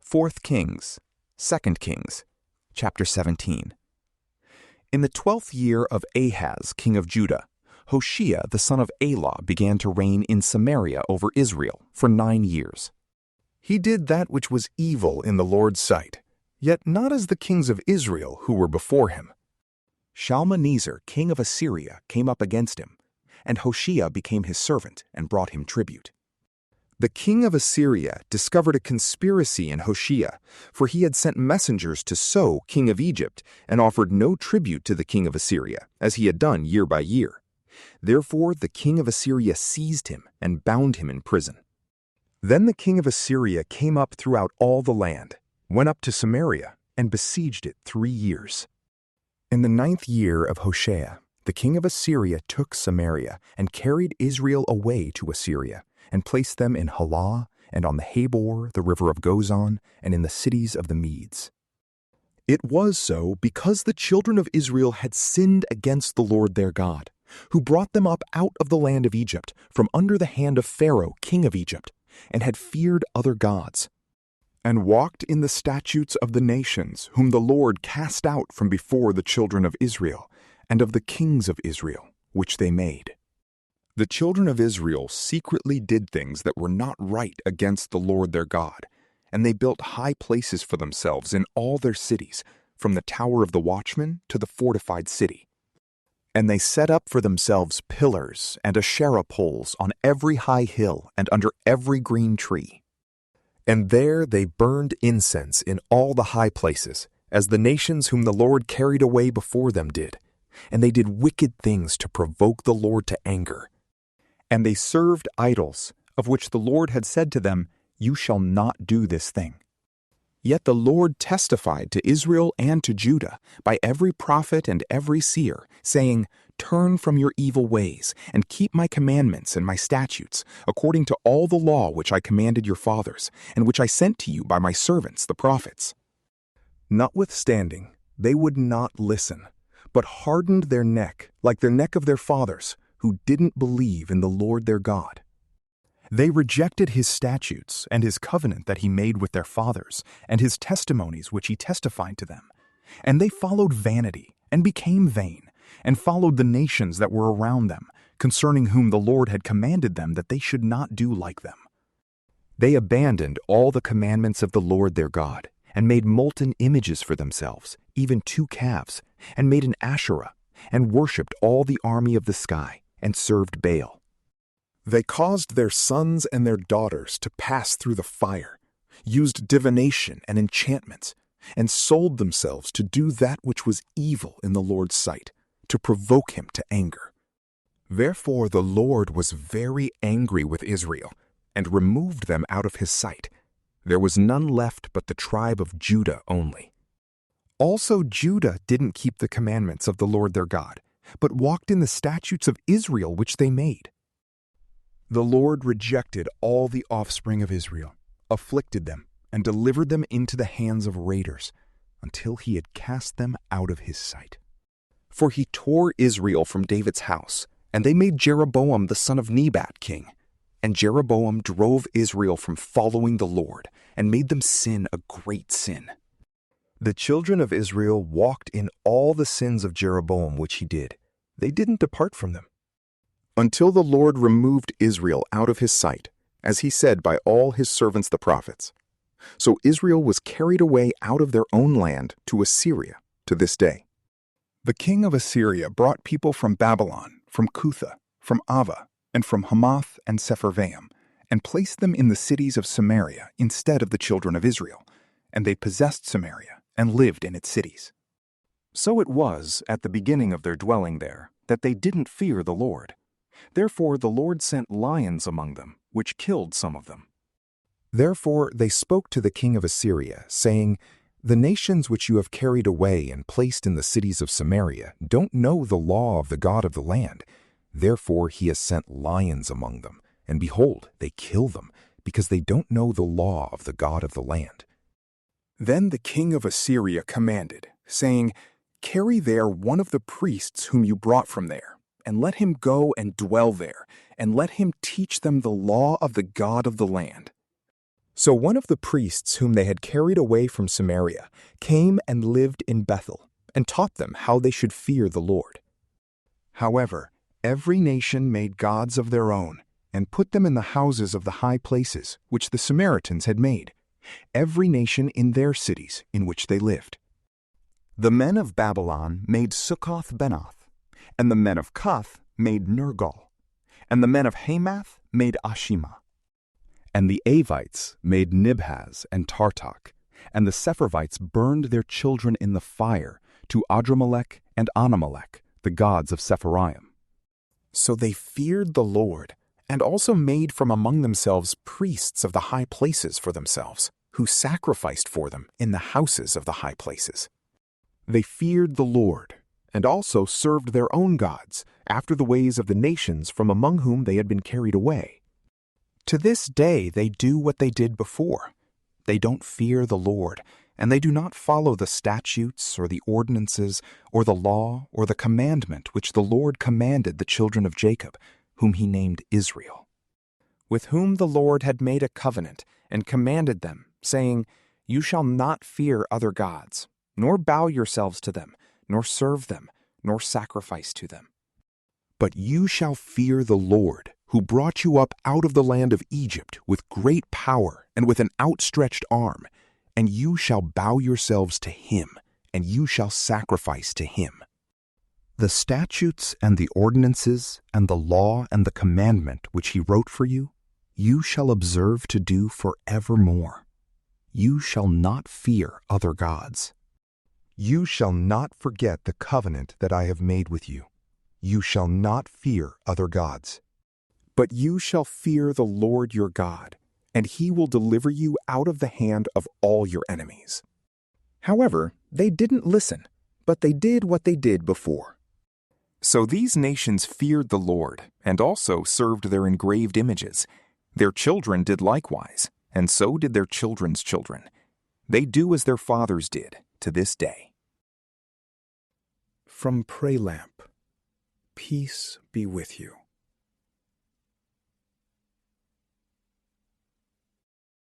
4th Kings, 2nd Kings, chapter 17. In the 12th year of Ahaz, king of Judah, Hoshea the son of Elah began to reign in Samaria over Israel for 9 years. He did that which was evil in the Lord's sight, yet not as the kings of Israel who were before him. Shalmaneser, king of Assyria, came up against him, and Hoshea became his servant and brought him tribute. The king of Assyria discovered a conspiracy in Hoshea, for he had sent messengers to So, king of Egypt, and offered no tribute to the king of Assyria, as he had done year by year. Therefore the king of Assyria seized him and bound him in prison. Then the king of Assyria came up throughout all the land, went up to Samaria, and besieged it 3 years. In the 9th year of Hoshea, the king of Assyria took Samaria and carried Israel away to Assyria, and placed them in Elah, and on the Habor, the river of Gozan, and in the cities of the Medes. It was so because the children of Israel had sinned against the Lord their God, who brought them up out of the land of Egypt, from under the hand of Pharaoh, king of Egypt, and had feared other gods, and walked in the statutes of the nations, whom the Lord cast out from before the children of Israel, and of the kings of Israel, which they made. The children of Israel secretly did things that were not right against the Lord their God, and they built high places for themselves in all their cities, from the tower of the watchman to the fortified city. And they set up for themselves pillars and Asherah poles on every high hill and under every green tree. And there they burned incense in all the high places, as the nations whom the Lord carried away before them did. And they did wicked things to provoke the Lord to anger. And they served idols, of which the Lord had said to them, "You shall not do this thing." Yet the Lord testified to Israel and to Judah by every prophet and every seer, saying, "Turn from your evil ways, and keep my commandments and my statutes, according to all the law which I commanded your fathers, and which I sent to you by my servants the prophets." Notwithstanding, they would not listen, but hardened their neck like the neck of their fathers, who didn't believe in the Lord their God. They rejected his statutes and his covenant that he made with their fathers, and his testimonies which he testified to them. And they followed vanity, and became vain, and followed the nations that were around them, concerning whom the Lord had commanded them that they should not do like them. They abandoned all the commandments of the Lord their God, and made molten images for themselves, even 2 calves, and made an Asherah, and worshipped all the army of the sky, and served Baal. They caused their sons and their daughters to pass through the fire, used divination and enchantments, and sold themselves to do that which was evil in the Lord's sight, to provoke him to anger. Therefore the Lord was very angry with Israel, and removed them out of his sight. There was none left but the tribe of Judah only. Also Judah didn't keep the commandments of the Lord their God, but walked in the statutes of Israel which they made. The Lord rejected all the offspring of Israel, afflicted them, and delivered them into the hands of raiders, until he had cast them out of his sight. For he tore Israel from David's house, and they made Jeroboam the son of Nebat king. And Jeroboam drove Israel from following the Lord, and made them sin a great sin. The children of Israel walked in all the sins of Jeroboam which he did. They didn't depart from them, until the Lord removed Israel out of his sight, as he said by all his servants the prophets. So Israel was carried away out of their own land to Assyria to this day. The king of Assyria brought people from Babylon, from Cutha, from Ava, and from Hamath and Sepharvaim, and placed them in the cities of Samaria instead of the children of Israel, and they possessed Samaria and lived in its cities. So it was, at the beginning of their dwelling there, that they didn't fear the Lord. Therefore the Lord sent lions among them, which killed some of them. Therefore they spoke to the king of Assyria, saying, "The nations which you have carried away and placed in the cities of Samaria don't know the law of the God of the land. Therefore he has sent lions among them, and behold, they kill them, because they don't know the law of the God of the land." Then the king of Assyria commanded, saying, "Carry there one of the priests whom you brought from there, and let him go and dwell there, and let him teach them the law of the God of the land." So one of the priests whom they had carried away from Samaria came and lived in Bethel, and taught them how they should fear the Lord. However, every nation made gods of their own, and put them in the houses of the high places which the Samaritans had made, every nation in their cities in which they lived. The men of Babylon made Succoth-Benoth, and the men of Cuth made Nergal, and the men of Hamath made Ashima. And the Avites made Nibhaz and Tartak, and the Sepharvites burned their children in the fire to Adramelech and Anamelech, the gods of Sepharvaim. So they feared the Lord, and also made from among themselves priests of the high places for themselves, who sacrificed for them in the houses of the high places. They feared the Lord, and also served their own gods, after the ways of the nations from among whom they had been carried away. To this day they do what they did before. They don't fear the Lord, and they do not follow the statutes or the ordinances or the law or the commandment which the Lord commanded the children of Jacob, whom he named Israel, with whom the Lord had made a covenant and commanded them, saying, "You shall not fear other gods, nor bow yourselves to them, nor serve them, nor sacrifice to them. But you shall fear the Lord, who brought you up out of the land of Egypt with great power and with an outstretched arm, and you shall bow yourselves to him, and you shall sacrifice to him. The statutes and the ordinances and the law and the commandment which he wrote for you, you shall observe to do forevermore. You shall not fear other gods. You shall not forget the covenant that I have made with you. You shall not fear other gods. But you shall fear the Lord your God, and he will deliver you out of the hand of all your enemies." However, they didn't listen, but they did what they did before. So these nations feared the Lord, and also served their engraved images. Their children did likewise, and so did their children's children. They do as their fathers did to this day. From PrayLamp, peace be with you.